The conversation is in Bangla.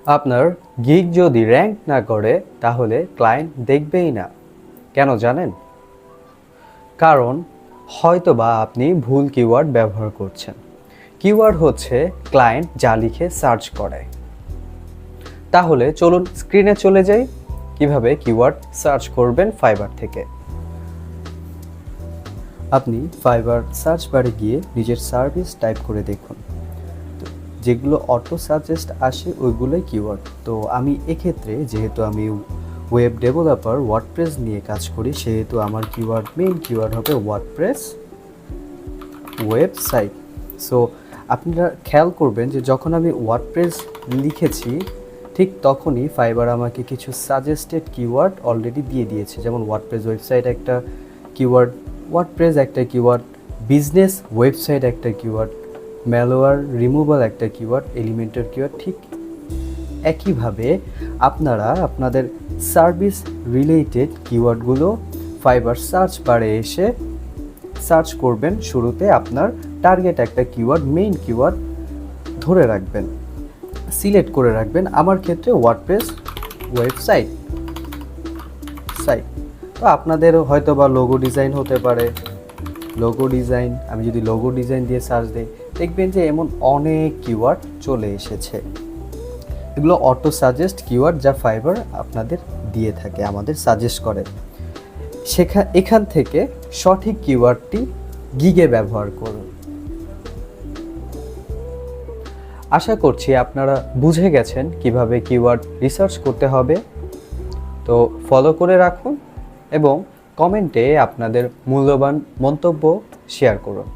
আপনার গিগ যদি র্যাঙ্ক না করে তাহলে ক্লায়েন্ট দেখবেই না। কেন জানেন? কারণ হয়তোবা আপনি ভুল কিওয়ার্ড ব্যবহার করছেন। কিওয়ার্ড হচ্ছে ক্লায়েন্ট যা লিখে সার্চ করে। তাহলে চলুন স্ক্রিনে চলে যাই কিভাবে কিওয়ার্ড সার্চ করবেন ফাইবার থেকে। আপনি ফাইবার সার্চ বারে গিয়ে নিজের সার্ভিস টাইপ করে দেখুন, যেগুলো অটো সাজেস্ট আসে ওইগুলোই কিওয়ার্ড। তো আমি এক্ষেত্রে যেহেতু আমি ওয়েব ডেভেলপার ওয়ার্ডপ্রেস নিয়ে কাজ করি, সেহেতু আমার মেইন কিওয়ার্ড হবে ওয়ার্ডপ্রেস ওয়েবসাইট। সো আপনারা খেয়াল করবেন যে যখন আমি ওয়ার্ডপ্রেস লিখেছি ঠিক তখনই ফাইবার আমাকে কিছু সাজেস্টেড কিওয়ার্ড অলরেডি দিয়ে দিয়েছে, যেমন ওয়ার্ডপ্রেস ওয়েবসাইট একটা কিওয়ার্ড, ওয়ার্ডপ্রেস একটা কিওয়ার্ড, বিজনেস ওয়েবসাইট একটা কিওয়ার্ড, ম্যালওয়্যার রিমুভাল একটা কিওয়ার্ড, এলিমেন্টার কিওয়ার্ড। ঠিক একইভাবে আপনারা আপনাদের সার্ভিস রিলেটেড কিওয়ার্ডগুলো ফাইবার সার্চ বারে এসে সার্চ করবেন। শুরুতে আপনার টার্গেট একটা কিওয়ার্ড, মেইন কিওয়ার্ড ধরে রাখবেন, সিলেক্ট করে রাখবেন। আমার ক্ষেত্রে ওয়ার্ডপ্রেস ওয়েবসাইট তো আপনাদের হয়তো বা লোগো ডিজাইন হতে পারে, লোগো ডিজাইন। আমি যদি লোগো ডিজাইন দিয়ে সার্চ দিই দেখবেন যে এমন অনেক কিওয়ার্ড চলে এসেছে। এগুলো অটো সাজেস্ট কিওয়ার্ড যা ফাইবার আপনাদের দিয়ে থাকে, আমাদের সাজেস্ট করে। এখান থেকে সঠিক কিওয়ার্ডটি গিগে ব্যবহার করুন। আশা করছি আপনারা বুঝে গেছেন কিভাবে কিওয়ার্ড রিসার্চ করতে হবে। তো ফলো করে রাখুন এবং কমেন্টে আপনাদের মূল্যবান মন্তব্য শেয়ার করুন।